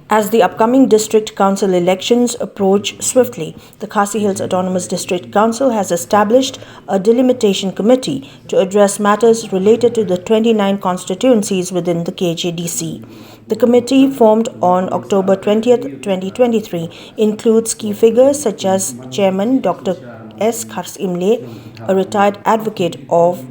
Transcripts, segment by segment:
As the upcoming district council elections approach swiftly, the Khasi Hills Autonomous District Council has established a delimitation committee to address matters related to the 29 constituencies within the KJDC. The committee, formed on October 20th, 2023, includes key figures such as Chairman Dr. S. Khars Imle, a retired advocate of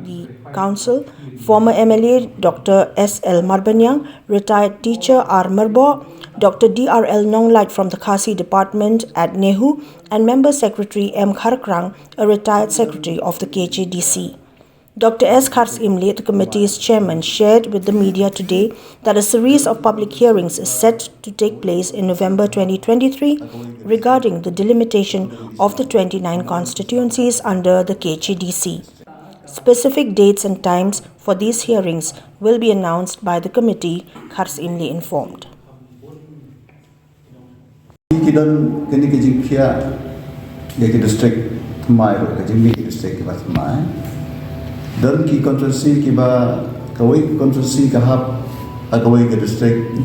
the council, former MLA Dr. S.L. Marbanyang, retired teacher R. Marbo, Dr. D.R.L. Nonglight from the Khasi department at Nehu, and Member Secretary M. Kharakrang, a retired secretary of the KJDC. Dr. S. Khars Imle, the committee's chairman, shared with the media today that a series of public hearings is set to take place in November 2023 regarding the delimitation of the 29 constituencies under the KJDC. Specific dates and times for these hearings will be announced by the committee, Khars Imle informed. Dan ki konstitusi ki ba kawai konstitusi kahap agawai ke district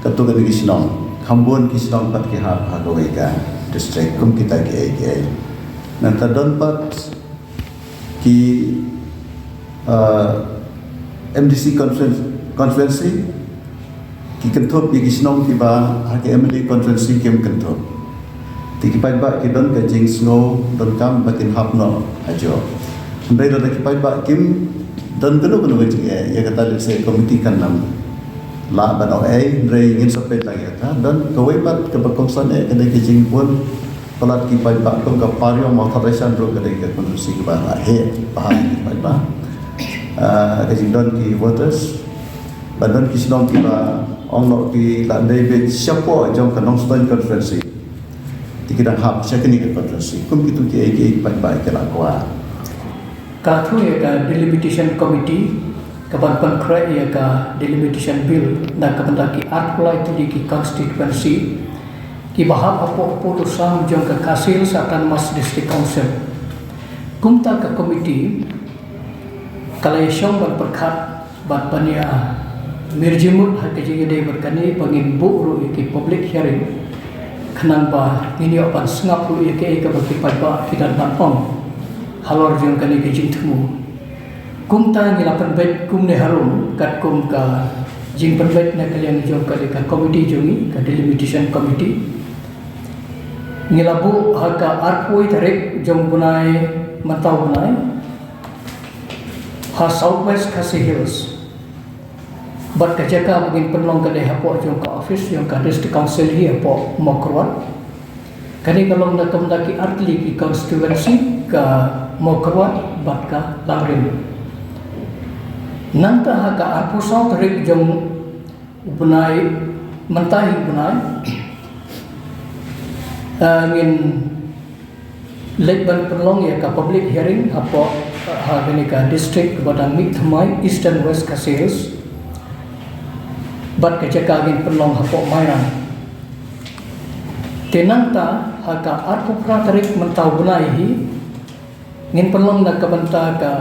katu ke digisinong khambon ki sinong pat ki hap agawai ka district kum kita ke nanti dan pat ki MDC konferensi ki kentop ki sinong ki ba hak MDC konferensi kem kentop tiki pai ba ki dan ke jing snow dan kam batin hap no ajo Sampai dah kipai bak kim dan kena macam ya kata saya komiti kan nam la banau rei ingin sampai lagi kata dan kawai bat keberkongsan kena kijing pun pelat kipai bak pun ke pario mau terlesan ro kena ke konstitusi ke bah bahan kipai bak kijing don ki voters badan kisnong ki ba ong ki la David siapa jong kanong stand konferensi tikidang hab second ke konferensi kum kitu ki kipai bak ke lakwa Kathu ya ka delimitation committee kapan konkret ya ka delimitation bill dan kapan ki apply to di constituency ki bahap apo tu sang jong ka Kasil Satan Mas District Council kumta ka committee kalai syong ban perkhat bat pania mirjimut ha ke jige berkani pangin bu ru ki public hearing khanang ba ini opan sengap ru ke baki pa kita ban on halor jong kani ke jing temu kumta ngilapan bet kum ne harum kat kum ka jing penbet na kalian jong kali ka committee jongi ka delimitation committee ngilabu haka arpoi tarik jong bunai mantau bunai ha southwest Khasi Hills bat ka jaka mungkin penlong ka deh hapo jong ka office jong ka district council hi hapo mokrot kani kalong na kamdaki artli ki constituency ka Mokrwat batka Langrim nanta haka arpusau tarik jong bunai mentahi bunai ngin lekban perlong ya ka public hearing apo hagani ka district badang mik thamai eastern west Khasi Hills bat ka jaka ngin perlong hapo mainan tenanta haka arpupra tarik mentau bunai hi ngin perlong na kabanta ka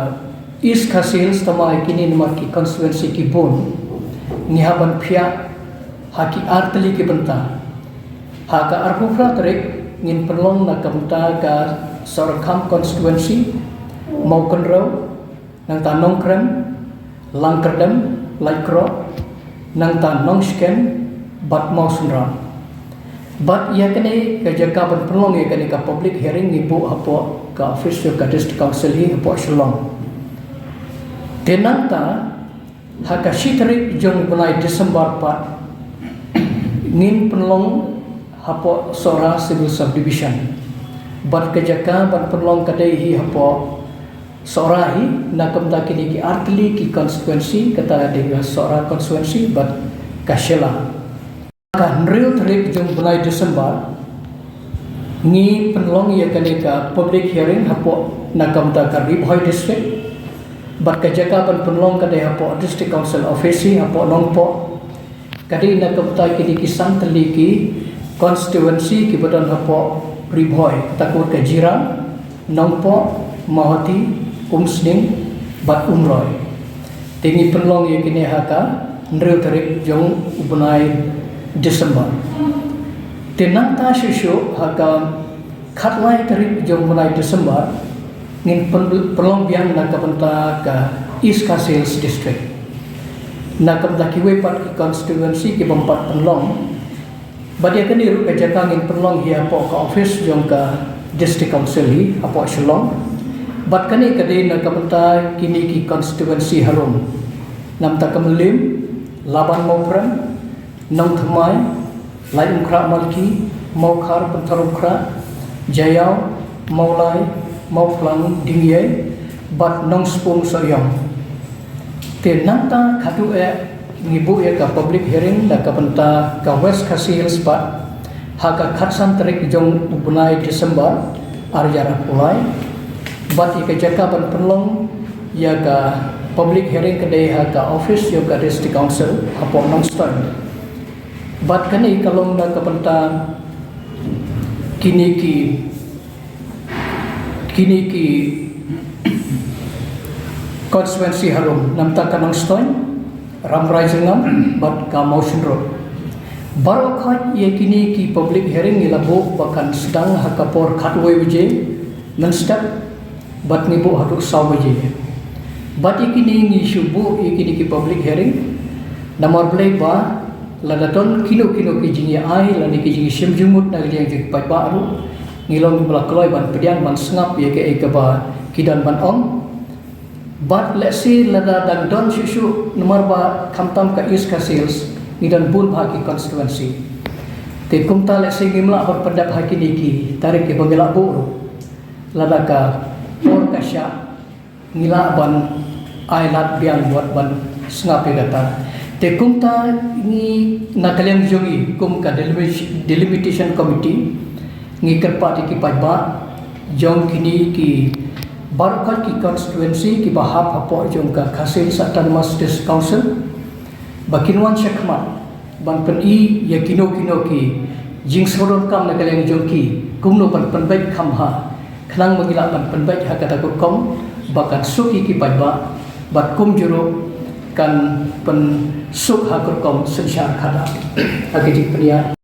East Khasi Hills tamai kini nama ki constituency ki bon ngihaban phia haki artli ki banta haka arpufra tarik ngin perlong na kabanta ka Sarakham constituency Maukenro nang tanong krem Langkerdem Laikro nang tanong sken bat mausunra bat ia kene ka jaka ban perlong ia kene ka public hearing ibu apo ka office ka district council hi apo Shillong tenanta haka shitrik jong bunai Desember pat ngin perlong apo Sora civil subdivision bat ka jaka ban perlong kadai hi apo Sora hi nakam ta kini ki artli ki constituency kata de Sora constituency bat Kashela kan real tarik jong bunai Desember ni penlong ia kani ka public hearing hapo nakam ta ka Ribhoi district bat ka jaka ban penlong ka de hapo district council office hapo nongpo kadi nakam ta ki kisan tali ki constituency ki badan hapo Ribhoi takut ka Jiran nongpo Mahati Umsning bat Umroy tingi penlong ia kini haka real tarik jong bunai Desember. Tenang ta syusyu haka khatlai tarik jong mulai Desember ngin perlong biang nak kabenta ka East Khasi Hills District. Nak kabenta kiwe pat constituency ki bompat penlong. Badia kani ru ka jaka ngin perlong hia po ka office jong ka district council hi apo Shillong. Bat kani kadai nak kabenta kini ki constituency harum. Nam ta kamelim Laban Mopram Nong Thamai Lai Umkra Malki Maukar Pentarukra Jayau Maulai Mauplang Dingye Bat Nong Spung Soyong. Tenanta khatu ngibu ka public hearing da kapenta ka West Khasi Hills Bat haka khatsan tarik jong bunai Desember arjara pulai bat ika jaka ban perlong ya ka public hearing kedai haka office yo ka district council apo Nongstone. Bat kani kalong da kapenta kini ki constituency harum namta ka Nongstone Ram Raisingam bat ka Motion Road. Baru khat ye kini ki public hearing ni labo bakan sedang hakapor khatway wije non-stop bat ni bo hatuk saw wije. Bat ikini ni syubu ikini ki public hearing namar play ba ladaton kino ki jingi ai lani ki jingi simjumut na yang ji pai baru ngilong bela kloi ban pedian ban sengap ye ke ba kidan ban om. But let's see lada dan don syushu nomor ba kamtam ka East Khasi Hills ni dan bun bagi constituency. Te kumta let's see ngimla berpendap haki niki tarik ke bangela bu lada ka por kasya ngila ban ailat biang buat ban sengap data. Te kumta ni nakaliang jongi kum ka delimitation committee ngi kerpa ki pajba jong kini ki Barkal ki constituency ki bahap hapo jong ka Khasi Hills Autonomous District Council bakinwan syakmat ban peni ya kino ki jing soron kam na kaleng jong ki kumno ban penbaik khamha khnang magila ban penbaik hakata ko kom bakan suki ki pajba bat kum juro kan pen suk hakur kom sensyar khada agiji pria